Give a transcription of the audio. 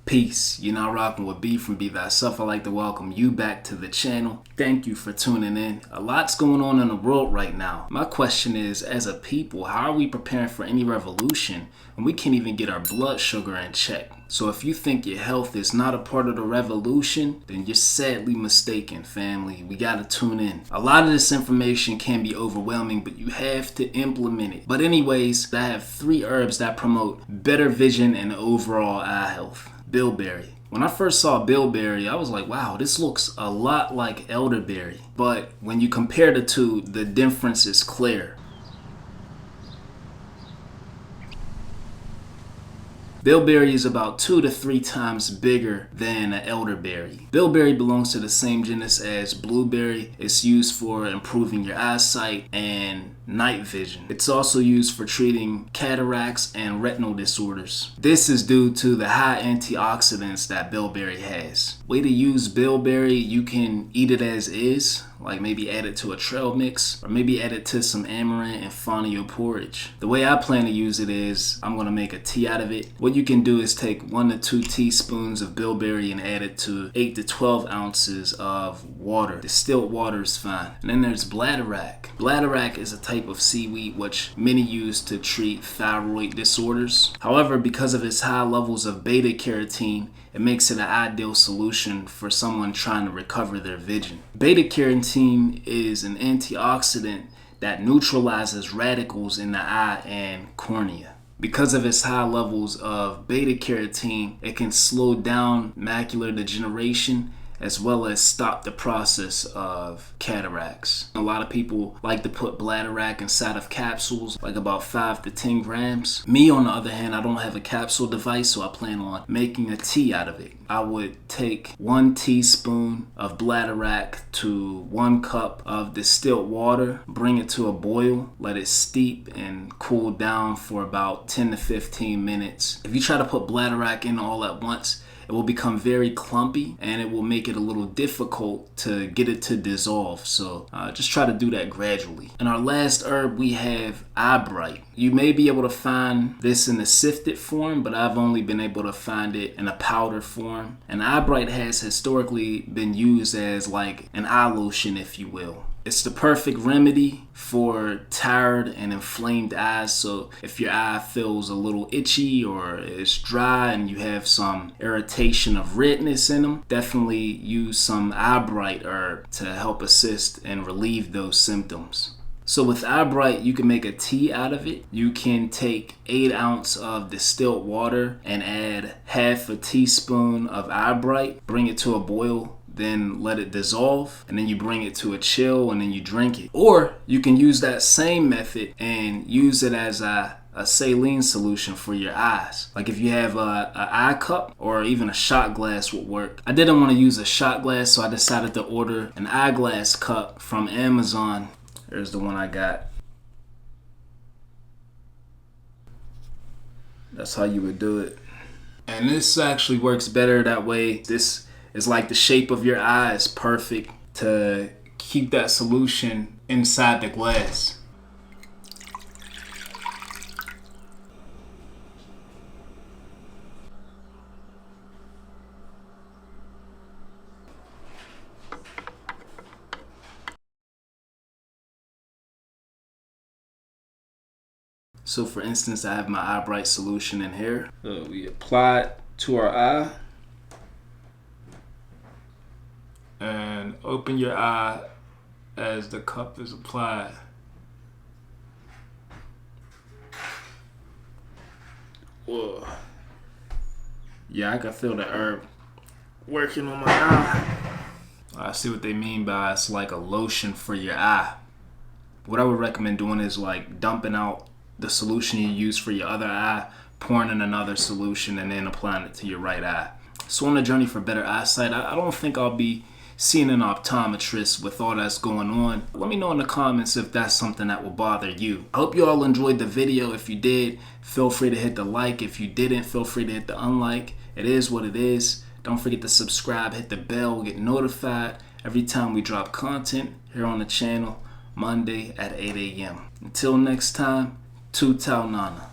Peace. You're now rocking with B from Be Thyself. I'd like to welcome you back to the channel. Thank you for tuning in. A lot's going on in the world right now. My question is, as a people, how are we preparing for any revolution when we can't even get our blood sugar in check? So if you think your health is not a part of the revolution, then you're sadly mistaken, family. We gotta tune in. A lot of this information can be overwhelming, but you have to implement it. But anyways, I have 3 herbs that promote better vision and overall eye health. Bilberry. When I first saw Bilberry, I was like, wow, this looks a lot like elderberry. But when you compare the two, the difference is clear. Bilberry is about 2 to 3 times bigger than an elderberry. Bilberry belongs to the same genus as blueberry. It's used for improving your eyesight and night vision. It's also used for treating cataracts and retinal disorders. This is due to the high antioxidants that bilberry has. Way to use bilberry, you can eat it as is, like maybe add it to a trail mix, or maybe add it to some amaranth and fonio porridge. The way I plan to use it is, I'm gonna make a tea out of it. What you can do is take 1 to 2 teaspoons of bilberry and add it to 8 to 12 ounces of water. Distilled water is fine. And then there's Bladderrack. Bladderrack is a type of seaweed which many use to treat thyroid disorders. However, because of its high levels of beta carotene, it makes it an ideal solution for someone trying to recover their vision. Beta carotene is an antioxidant that neutralizes radicals in the eye and cornea. Because of its high levels of beta carotene, it can slow down macular degeneration as well as stop the process of cataracts. A lot of people like to put Bladderrack inside of capsules, like about 5 to 10 grams. Me, on the other hand, I don't have a capsule device, so I plan on making a tea out of it. I would take 1 teaspoon of Bladderrack to 1 cup of distilled water, bring it to a boil, let it steep and cool down for about 10 to 15 minutes. If you try to put Bladderrack in all at once, it will become very clumpy and it will make it a little difficult to get it to dissolve. So just try to do that gradually. In our last herb, we have Eyebrite. You may be able to find this in a sifted form, but I've only been able to find it in a powder form. And Eyebrite has historically been used as like an eye lotion, if you will. It's the perfect remedy for tired and inflamed eyes. So if your eye feels a little itchy or it's dry and you have some irritation of redness in them, definitely use some Eyebrite herb to help assist and relieve those symptoms. So with Eyebrite, you can make a tea out of it. You can take 8 ounces of distilled water and add half a teaspoon of Eyebrite, bring it to a boil, then let it dissolve, and then you bring it to a chill and then you drink it. Or you can use that same method and use it as a saline solution for your eyes. Like if you have an eye cup or even a shot glass would work. I didn't want to use a shot glass, so I decided to order an Eyeglass Cup from Amazon. There's the one I got. That's how you would do it. And this actually works better that way. This is like the shape of your eye is perfect to keep that solution inside the glass. So for instance, I have my Eyebrite solution in here. So we apply it to our eye. And open your eye as the cup is applied. Whoa. Yeah, I can feel the herb working on my eye. I see what they mean by it's like a lotion for your eye. What I would recommend doing is like dumping out the solution you use for your other eye, pouring in another solution, and then applying it to your right eye. So on the journey for better eyesight, I don't think I'll be seeing an optometrist with all that's going on. Let me know in the comments if that's something that will bother you. I hope you all enjoyed the video. If you did, feel free to hit the like. If you didn't, feel free to hit the unlike. It is what it is. Don't forget to subscribe, hit the bell, get notified every time we drop content here on the channel, Monday at 8 a.m. Until next time, Tu Tau Nana.